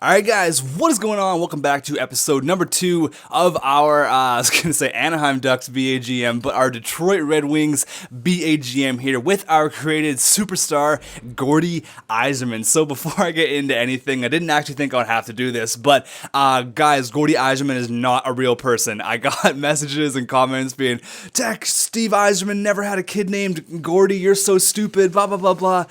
Alright guys, what is going on? Welcome back to episode number 2 of our, I was going to say Anaheim Ducks BAGM, but our Detroit Red Wings BAGM here with our created superstar, Gordy Yzerman. So before I get into anything, I didn't actually think I would have to do this, but guys, Gordy Yzerman is not a real person. I got messages and comments being, Tech, Steve Yzerman never had a kid named Gordy, you're so stupid, blah blah blah blah.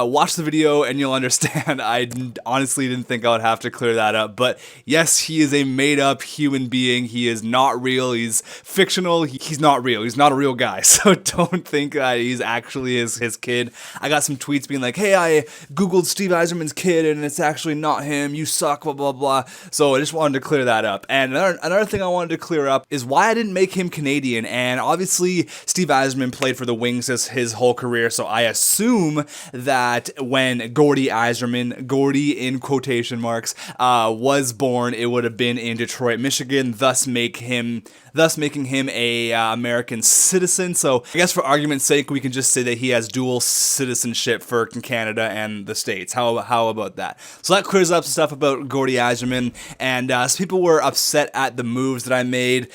Watch the video and you'll understand. I honestly didn't think I would have to clear that up, but yes, he is a made-up human being. He is not real. He's fictional. He's not real. He's not a real guy. So don't think that he's actually his kid. I got some tweets being like, "Hey, I googled Steve Yzerman's kid and it's actually not him. You suck." Blah blah blah. So I just wanted to clear that up. And another thing I wanted to clear up is why I didn't make him Canadian. And obviously, Steve Yzerman played for the Wings his whole career. So I assume that when Gordy Yzerman, Gordy in quotation marks, was born, it would have been in Detroit, Michigan, thus making him a American citizen. So I guess for argument's sake, we can just say that he has dual citizenship for Canada and the States. How about that? So that clears up some stuff about Gordy Yzerman. And so people were upset at the moves that I made.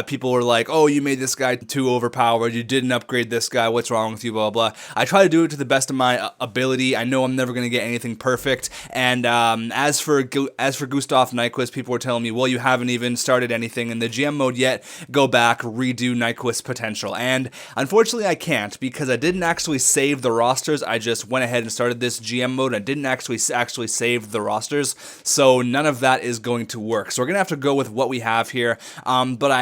People were like, "Oh, you made this guy too overpowered. You didn't upgrade this guy. What's wrong with you?" Blah blah. I try to do it to the best of my ability. I know I'm never going to get anything perfect. And as for Gustav Nyquist, people were telling me, "Well, you haven't even started anything in the GM mode yet. Go back, redo Nyquist's potential." And unfortunately, I can't because I didn't actually save the rosters. I just went ahead and started this GM mode. I didn't actually save the rosters, so none of that is going to work. So we're gonna have to go with what we have here. But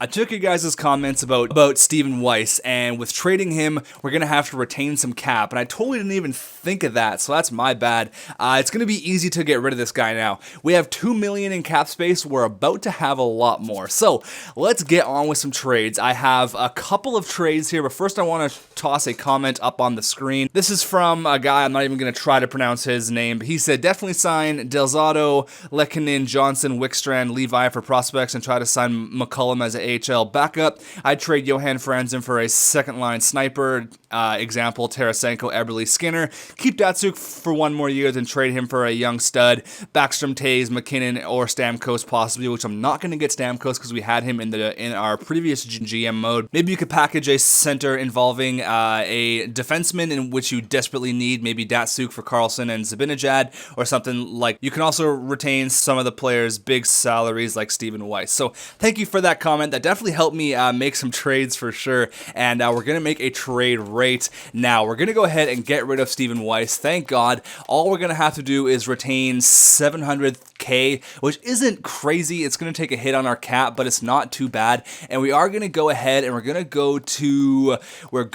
I took you guys' comments about Stephen Weiss, and with trading him, we're going to have to retain some cap, and I totally didn't even think of that, so that's my bad. It's going to be easy to get rid of this guy now. We have $2 million in cap space. We're about to have a lot more. So let's get on with some trades. I have a couple of trades here, but first I want to toss a comment up on the screen. This is from a guy, I'm not even going to try to pronounce his name, but he said, "Definitely sign Delzato, Lehkonen, Johnson, Wickstrand, Levi for prospects, and try to sign McCullum as an AHL backup. I'd trade Johan Franzen for a second-line sniper, example, Tarasenko, Eberle, Skinner. Keep Datsuk for one more year, then trade him for a young stud, Backstrom, Taves, McKinnon, or Stamkos possibly," which I'm not going to get Stamkos because we had him in our previous GM mode. "Maybe you could package a center involving a defenseman in which you desperately need, maybe Datsuk for Carlson and Zibanejad, or something like. You can also retain some of the players' big salaries like Stephen Weiss." So thank you for that comment. That definitely helped me make some trades for sure, and we're going to make a trade right now. We're going to go ahead and get rid of Stephen Weiss. Thank God. All we're going to have to do is retain $700K, which isn't crazy. It's going to take a hit on our cap, but it's not too bad. And we are going to go ahead and we're going to go to the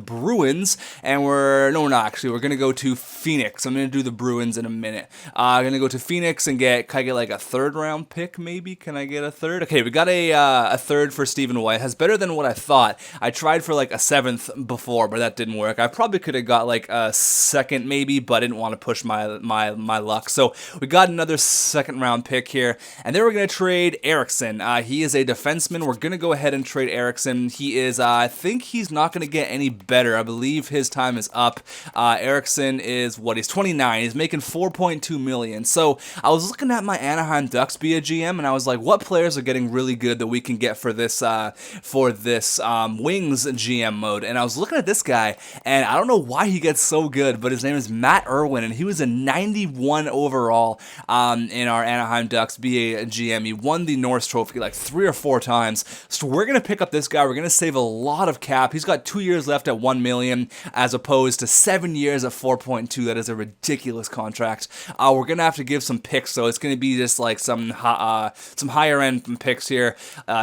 Bruins, and we're going to go to Phoenix. I'm going to do the Bruins in a minute. I'm going to go to Phoenix and can I get like a third round pick maybe? Can I get a third? Okay, we got a third for Stephen Weiss. That's better than what I thought. I tried for like a seventh before, but that didn't work. I probably could have got like a second maybe, but I didn't want to push my luck. So we got another second round pick here, and then we're going to trade Eriksson. He is a defenseman. We're going to go ahead and trade Eriksson. He is, I think he's not going to get any better. I believe his time is up. Eriksson is, he's 29. He's making $4.2 million. So I was looking at my Anaheim Ducks be a GM, and I was like, what players are getting really good that we can get for this Wings GM mode? And I was looking at this guy, and I don't know why he gets so good, but his name is Matt Irwin, and he was a 91 overall in our Anaheim Ducks BA GM. He won the Norris Trophy like 3 or 4 times. So we're going to pick up this guy. We're going to save a lot of cap. He's got 2 years left at $1 million as opposed to 7 years at 4.2. That is a ridiculous contract. We're going to have to give some picks, so it's going to be just like some higher end picks here.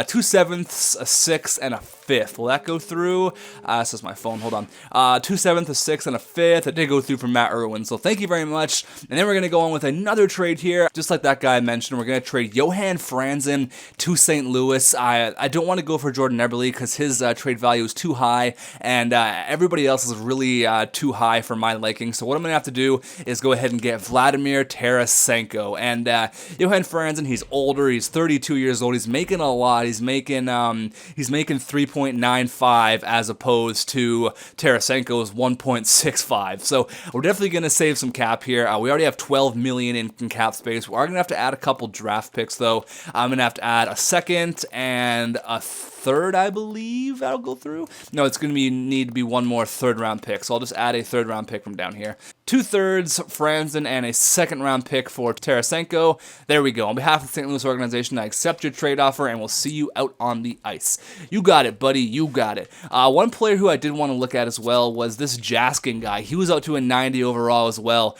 2 sevenths, a 6, and a 5th. Will that go through? This is my phone. Hold on. 2 sevenths, a 6, and a 5th. That did go through for Matt Irwin. So thank you very much. And then we're going to go on with another trade here. Just like that guy mentioned, we're going to trade Johan Franzen to St. Louis. I don't want to go for Jordan Eberle because his trade value is too high, and everybody else is really too high for my liking. So what I'm going to have to do is go ahead and get Vladimir Tarasenko. And Johan Franzen, he's older. He's 30 32 years old. He's making a lot. He's making 3.95 as opposed to Tarasenko's 1.65. So we're definitely going to save some cap here. We already have 12 million in cap space. We are going to have to add a couple draft picks though. I'm going to have to add a second and a third, I believe that'll go through. No, it's going to need to be one more third round pick. So I'll just add a third round pick from down here. 2/3 Franzen and a second round pick for Tarasenko. There we go. On behalf of the St. Louis organization, I accept your trade offer and we'll see you out on the ice. You got it, buddy. You got it. One player who I did want to look at as well was this Jaskin guy. He was out to a 90 overall as well.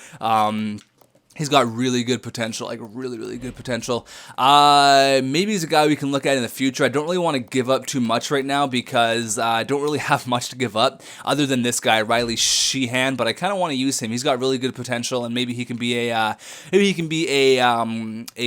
He's got really good potential, like really, really good potential. Maybe he's a guy we can look at in the future. I don't really want to give up too much right now because I don't really have much to give up other than this guy, Riley Sheehan. But I kind of want to use him. He's got really good potential, and maybe he can be a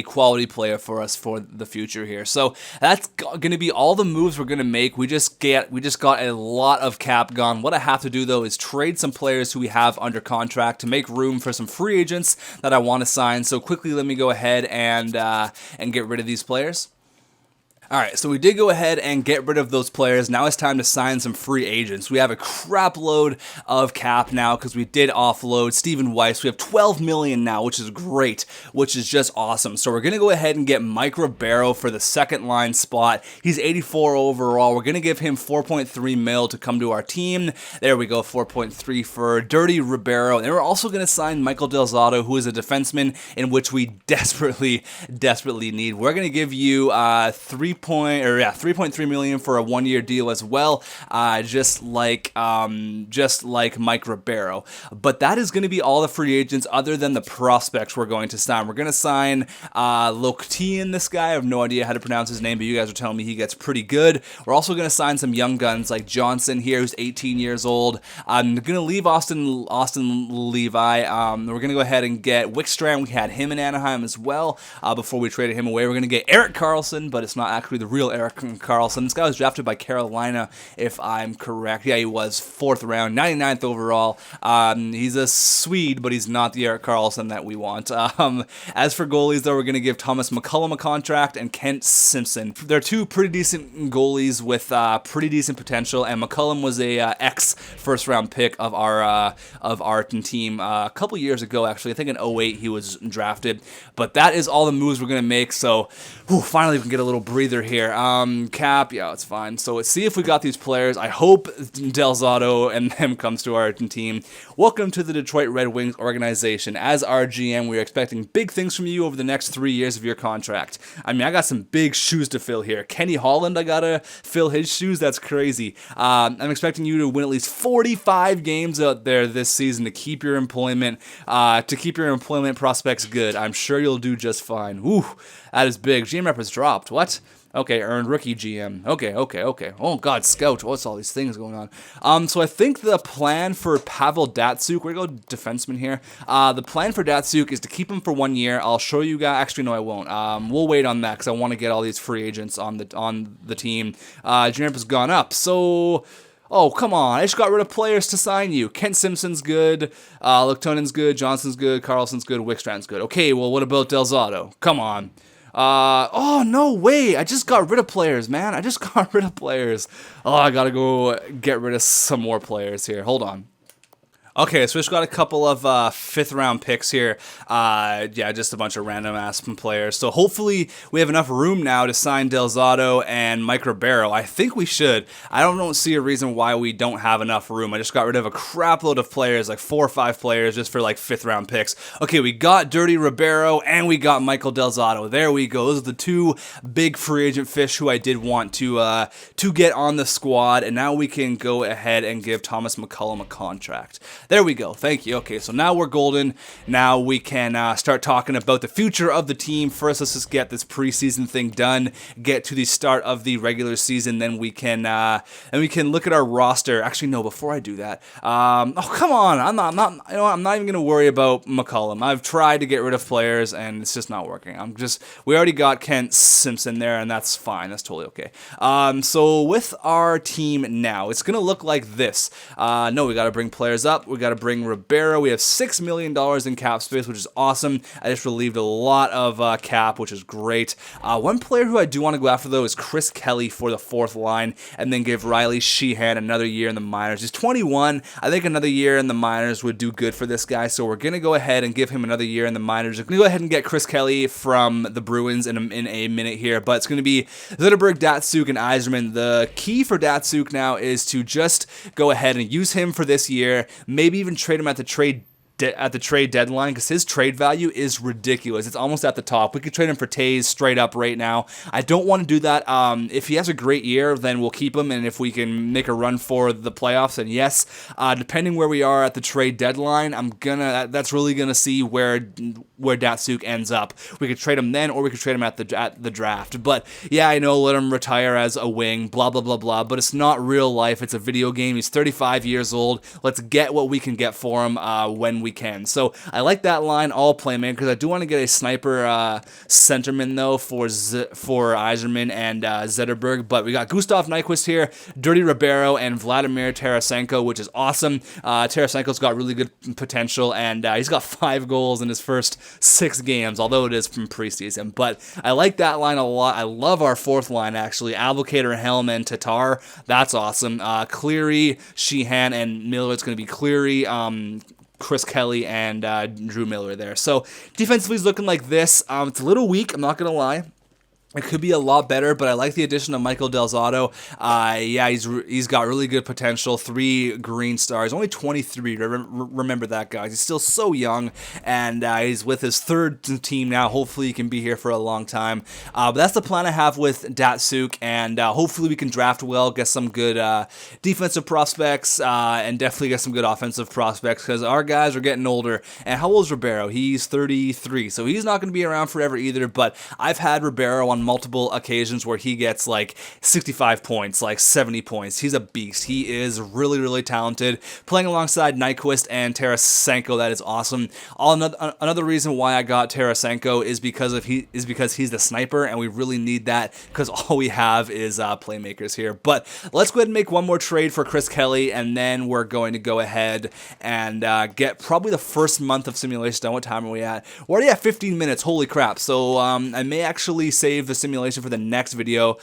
quality player for us for the future here. So that's going to be all the moves we're going to make. We just got a lot of cap gone. What I have to do though is trade some players who we have under contract to make room for some free agents that I want to sign. So quickly, let me go ahead and get rid of these players. Alright, so we did go ahead and get rid of those players. Now it's time to sign some free agents. We have a crap load of cap now because we did offload Stephen Weiss. We have 12 million now, which is great, which is just awesome. So we're going to go ahead and get Mike Ribeiro for the second line spot. He's 84 overall. We're going to give him 4.3 mil to come to our team. There we go, 4.3 for Dirty Ribeiro. And we're also going to sign Michael Del Zotto, who is a defenseman in which we desperately need. We're going to give you 3.3 million for a 1-year deal as well, just like Mike Ribeiro. But that is going to be all the free agents other than the prospects we're going to sign. We're going to sign Loktian, this guy. I have no idea how to pronounce his name, but you guys are telling me he gets pretty good. We're also going to sign some young guns like Johnson here, who's 18 years old. I'm going to leave Austin Levi. We're going to go ahead and get Wickstrand. We had him in Anaheim as well before we traded him away. We're going to get Erik Karlsson, but it's not actually the real Erik Karlsson. This guy was drafted by Carolina, if I'm correct. Yeah, he was 4th round, 99th overall. He's a Swede, but he's not the Erik Karlsson that we want. As for goalies, though, we're going to give Thomas McCullum a contract and Kent Simpson. They're two pretty decent goalies with pretty decent potential, and McCullum was a ex-first round pick of our team a couple years ago, actually. I think in 2008 he was drafted. But that is all the moves we're going to make, so finally we can get a little breather here. Cap, yeah, it's fine. So let's see if we got these players. I hope Del Zotto and them comes to our team. Welcome to the Detroit Red Wings organization. As our GM, we're expecting big things from you over the next 3 years of your contract. I mean, I got some big shoes to fill here. Kenny Holland, I gotta fill his shoes. That's crazy. I'm expecting you to win at least 45 games out there this season to keep your employment prospects good. I'm sure you'll do just fine. Woo, that is big. GM rep has dropped. What? Okay, earned rookie GM. Okay. Oh, God, scout. What's all these things going on? So I think the plan for Pavel Datsyuk, we're going to go defenseman here. The plan for Datsyuk is to keep him for 1 year. I'll show you guys. Actually, no, I won't. We'll wait on that because I want to get all these free agents on the team. GM has gone up. So... Oh, come on. I just got rid of players to sign you. Kent Simpson's good. Loktonen's good. Johnson's good. Carlson's good. Wickstrand's good. Okay, well, what about Del Zotto? Come on. Oh, no way. I just got rid of players, man. I just got rid of players. Oh, I gotta go get rid of some more players here. Hold on. Okay, so we just got a couple of 5th round picks here. Yeah, just a bunch of random ass players. So hopefully we have enough room now to sign Del Zotto and Mike Ribeiro. I think we should. I don't see a reason why we don't have enough room. I just got rid of a crap load of players, like 4 or 5 players, just for like 5th round picks. Okay, we got Dirty Ribeiro and we got Michael Del Zotto. There we go. Those are the 2 big free agent fish who I did want to get on the squad. And now we can go ahead and give Thomas McCullum a contract. There we go. Thank you. Okay, so now we're golden. Now we can start talking about the future of the team. First, let's just get this preseason thing done. Get to the start of the regular season. Then we can look at our roster. Actually, no. Before I do that, oh come on! I'm not. You know, I'm not even gonna worry about McCullum. I've tried to get rid of players, and it's just not working. We already got Kent Simpson there, and that's fine. That's totally okay. So with our team now, it's gonna look like this. No, we got to bring players up. We We got to bring Ribeiro. We have $6 million in cap space, which is awesome. I just relieved a lot of cap, which is great. One player who I do want to go after, though, is Chris Kelly for the 4th line, and then give Riley Sheehan another year in the minors. He's 21. I think another year in the minors would do good for this guy, so we're going to go ahead and give him another year in the minors. We're going to go ahead and get Chris Kelly from the Bruins in a minute here, but it's going to be Zetterberg, Datsuk, and Yzerman. The key for Datsuk now is to just go ahead and use him for this year, maybe even trade him at the trade deadline, because his trade value is ridiculous. It's almost at the top. We could trade him for Taze straight up right now. I don't want to do that. If he has a great year, then we'll keep him, and if we can make a run for the playoffs, then yes. Depending where we are at the trade deadline, that's really gonna see where Datsuk ends up. We could trade him then, or we could trade him at the draft. But yeah, I know, let him retire as a wing, blah blah blah blah. But it's not real life. It's a video game. He's 35 years old. Let's get what we can get for him when we can. So I like that line, all playmakers. I do want to get a sniper centerman though for Yzerman and Zetterberg. But we got Gustav Nyquist here, Dirty Ribeiro, and Vladimir Tarasenko, which is awesome. Tarasenko's got really good potential, and he's got 5 goals in his first 6 games, although it is from preseason. But I like that line a lot. I love our 4th line, actually. Abelkader, Helm, and Tatar. That's awesome. Cleary, Sheehan, and Miller. It's going to be Cleary, Chris Kelly, and Drew Miller there. So defensively is looking like this. It's a little weak, I'm not going to lie. It could be a lot better, but I like the addition of Michael Del Zotto. Yeah, he's got really good potential. 3 green stars, only 23. Remember that, guys. He's still so young, and he's with his 3rd team now. Hopefully, he can be here for a long time. But that's the plan I have with Datsuk, and hopefully we can draft well, get some good defensive prospects, and definitely get some good offensive prospects, because our guys are getting older. And how old is Ribeiro? He's 33, so he's not going to be around forever either, but I've had Ribeiro on multiple occasions where he gets like 65 points, like 70 points. He's a beast. He is really, really talented. Playing alongside Nyquist and Tarasenko, that is awesome. Another reason why I got Tarasenko is because he's the sniper, and we really need that because all we have is playmakers here. But let's go ahead and make one more trade for Chris Kelly, and then we're going to go ahead and get probably the first month of simulation done. What time are we at? We're already at 15 minutes. Holy crap. So I may actually save the simulation for the next video.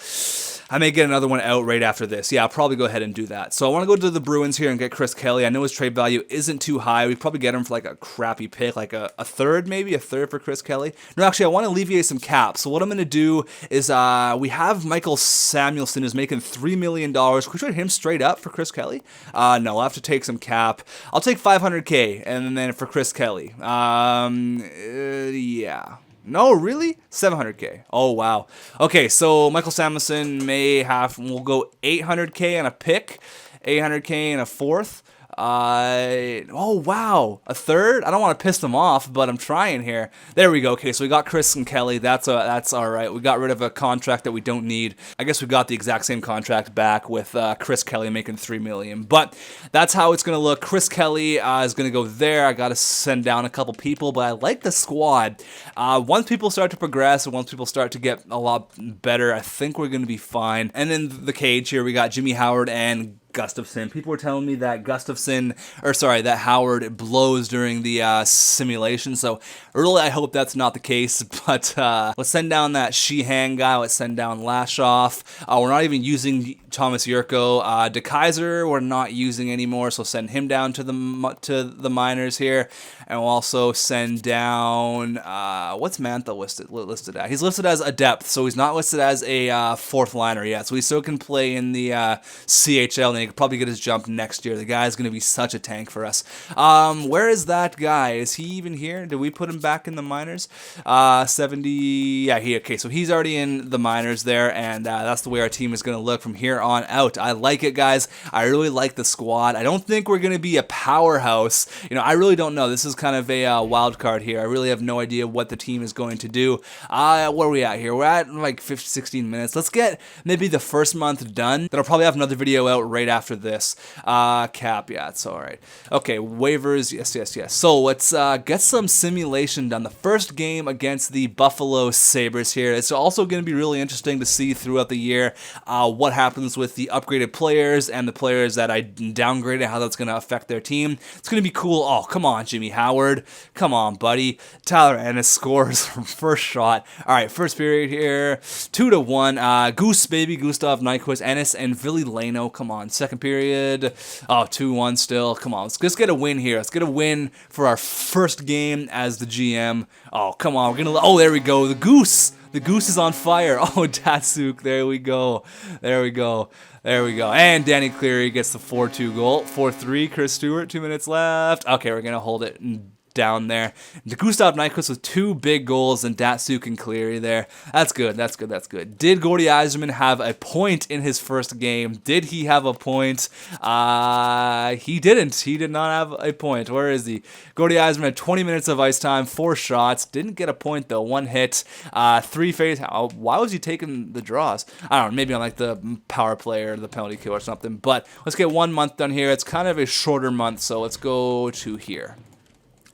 I may get another one out right after this. Yeah, I'll probably go ahead and do that. So I want to go to the Bruins here and get Chris Kelly. I know his trade value isn't too high. We'd probably get him for like a crappy pick, like a third maybe, a third for Chris Kelly. No, actually, I want to alleviate some cap. So what I'm going to do is we have Michael Samuelson who's making $3 million. Can we trade him straight up for Chris Kelly? No, I'll have to take some cap. I'll take $500K and then for Chris Kelly. Yeah. No, really? $700K. Oh, wow. Okay, so Michael Samuelson we'll go $800K on a pick, $800K and a 4th. Oh, wow. A third? I don't want to piss them off, but I'm trying here. There we go. Okay, so we got Chris and Kelly. That's all right. We got rid of a contract that we don't need. I guess we got the exact same contract back with Chris Kelly making $3 million. But that's how it's going to look. Chris Kelly is going to go there. I got to send down a couple people, but I like the squad. Once people start to progress and once people start to get a lot better, I think we're going to be fine. And in the cage here, we got Jimmy Howard and Gustafson. People were telling me that that Howard blows during the simulation, so really I hope that's not the case, but let's send down that Sheehan guy, let's send down Lashoff. We're not even using Thomas Yurko. DeKaiser we're not using anymore, so send him down to the minors here, and we'll also send down, what's Mantha listed at? He's listed as a depth, so he's not listed as a 4th liner yet, so he still can play in the CHL, and he could probably get his jump next year. The guy's going to be such a tank for us. Where is that guy? Is he even here? Did we put him back in the minors? 70, yeah, okay, so he's already in the minors there, and that's the way our team is going to look from here on out. I like it, guys. I really like the squad. I don't think we're going to be a powerhouse. I really don't know. This is kind of a wild card here. I really have no idea what the team is going to do. Where are we at here? We're at like 16 minutes. Let's get maybe the first month done. Then I'll probably have another video out right right after this. Cap, yeah, it's all right. Okay, waivers, yes. So let's get some simulation done. The first game against the Buffalo Sabres here. It's also going to be really interesting to see throughout the year what happens with the upgraded players and the players that I downgraded, how that's going to affect their team. It's going to be cool. Oh, come on, Jimmy Howard. Come on, buddy. Tyler Ennis scores from first shot. All right, first period here, 2-1. Goose, baby, Gustav Nyquist, Ennis, and Ville Leno. Come on, second period. Oh, 2-1 still. Come on, let's get a win here. Let's get a win for our first game as the GM. Oh, come on. We're gonna. Oh, there we go. The Goose. The Goose is on fire. Oh, Datsuk. There we go. And Danny Cleary gets the 4-2 goal. 4-3. Chris Stewart. 2 minutes left. Okay, we're gonna hold it down there. Gustav Nyquist with 2 big goals and Datsuk and Cleary there. That's good. Did Gordy Yzerman have a point in his first game? Did he have a point? He didn't. He did not have a point. Where is he? Gordy Yzerman had 20 minutes of ice time, 4 shots. Didn't get a point though. 1 hit, 3 face. Why was he taking the draws? I don't know. Maybe on like the power play or the penalty kill or something. But let's get 1 month done here. It's kind of a shorter month, so let's go to here.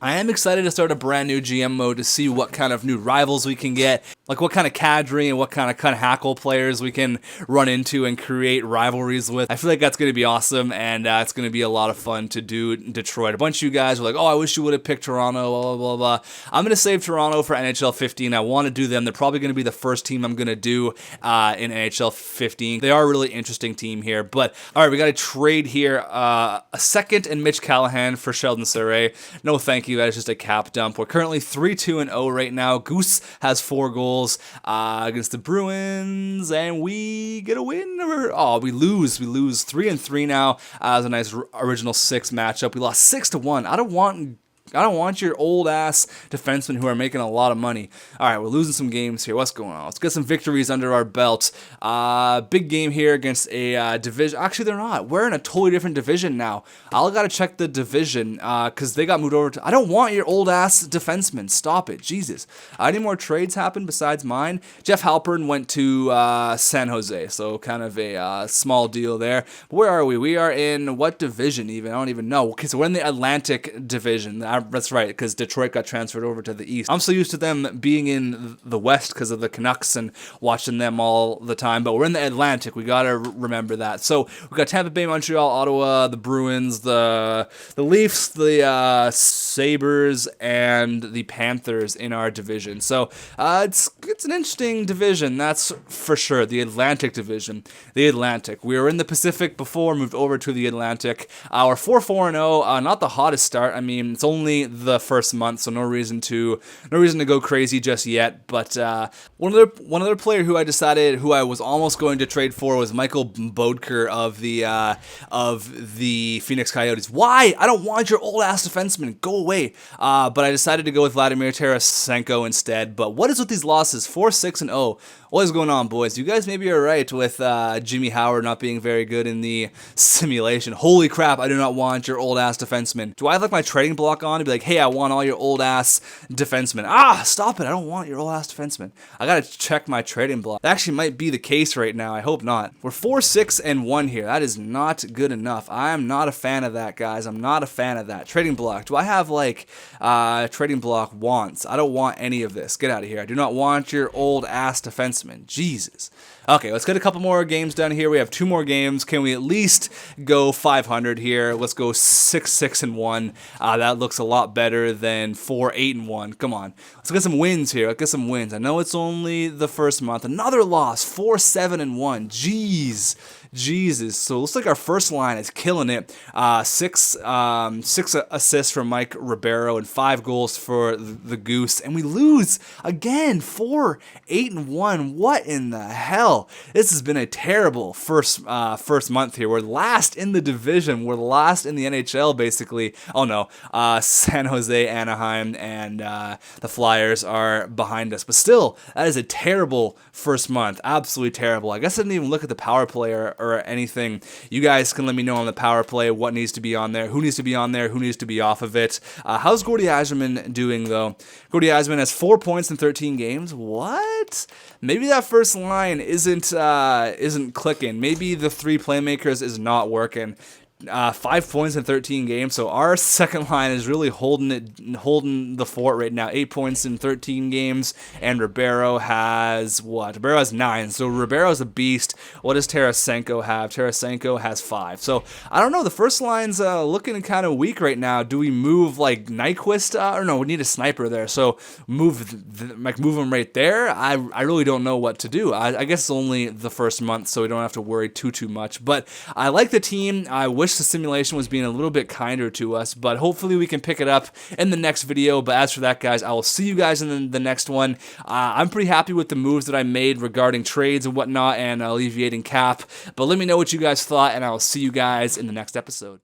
I am excited to start a brand new GM mode to see what kind of new rivals we can get, like what kind of cadre and what kind of hackle players we can run into and create rivalries with. I feel like that's going to be awesome, and it's going to be a lot of fun to do in Detroit. A bunch of you guys were like, oh, I wish you would have picked Toronto, blah, blah, blah. I'm going to save Toronto for NHL 15. I want to do them. They're probably going to be the first team I'm going to do in NHL 15. They are a really interesting team here, but all right, we got to trade here a second and Mitch Callahan for Sheldon Surrey. No, thank you. That is just a cap dump. We're currently 3-2-0 right now. Goose has 4 goals against the Bruins, and we get a win. We lose. 3-3 now. It was a nice original 6 matchup. We lost 6-1. I don't want your old ass defensemen who are making a lot of money. All right, we're losing some games here. What's going on? Let's get some victories under our belt. Big game here against a division. Actually, they're not. We're in a totally different division now. I'll gotta check the division because they got moved over to. I don't want your old ass defensemen. Stop it, Jesus. Any more trades happen besides mine? Jeff Halpern went to San Jose, so kind of a small deal there. But where are we? We are in what division even? I don't even know. Okay, so we're in the Atlantic division. That's right, because Detroit got transferred over to the East. I'm so used to them being in the West because of the Canucks and watching them all the time, but we're in the Atlantic. We got to remember that. So we got Tampa Bay, Montreal, Ottawa, the Bruins, the Leafs, the Sabres, and the Panthers in our division. So it's an interesting division, that's for sure. The Atlantic division. The Atlantic. We were in the Pacific before, moved over to the Atlantic. We're 4-4-0, not the hottest start. I mean, it's only the first month, so no reason to go crazy just yet. But one other player who I was almost going to trade for was Michael Bodker of the Phoenix Coyotes. Why? I don't want your old ass defenseman. Go away. But I decided to go with Vladimir Tarasenko instead. But what is with these losses? 4-6-0. What is going on, boys? You guys maybe are right with Jimmy Howard not being very good in the simulation. Holy crap, I do not want your old-ass defenseman. Do I have like my trading block on to be like, hey, I want all your old-ass defensemen? Stop it. I don't want your old-ass defenseman. I gotta check my trading block. That actually might be the case right now. I hope not. We're 4-6-1 here. That is not good enough. I am not a fan of that, guys. I'm not a fan of that. Trading block. Do I have like trading block wants? I don't want any of this. Get out of here. I do not want your old-ass defenseman. Jesus. Okay, let's get a couple more games done here. We have 2 more games. Can we at least go 500 here? Let's go 6-6-1. That looks a lot better than 4-8-1. Come on. Let's get some wins here. Let's get some wins. I know it's only the first month. Another loss. 4-7-1. Jeez. Jesus. So it looks like our first line is killing it. 6 assists from Mike Ribeiro and 5 goals for the Goose. And we lose again. 4-8-1. What in the hell? This has been a terrible first month here. We're last in the division. We're last in the NHL, basically. Oh, no. San Jose, Anaheim, and the Flyers are behind us. But still, that is a terrible first month. Absolutely terrible. I guess I didn't even look at the power play or or anything, you guys can let me know on the power play what needs to be on there, who needs to be on there, who needs to be off of it. How's Gordy Eiserman doing, though? Gordy Eiserman has 4 points in 13 games. What? Maybe that first line isn't clicking. Maybe the 3 playmakers is not working. 5 points in 13 games, so our second line is really holding the fort right now. 8 points in 13 games, and Ribeiro has what? Ribeiro has 9, so Ribeiro's a beast. What does Tarasenko have? Tarasenko has 5. So I don't know. The first line's looking kind of weak right now. Do we move like Nyquist? Or no, we need a sniper there. So move him right there. I really don't know what to do. I guess it's only the first month, so we don't have to worry too much. But I like the team. I wish the simulation was being a little bit kinder to us, but hopefully we can pick it up in the next video. But as for that, guys, I will see you guys in the next one. I'm pretty happy with the moves that I made regarding trades and whatnot and alleviating cap, but let me know what you guys thought, and I will see you guys in the next episode.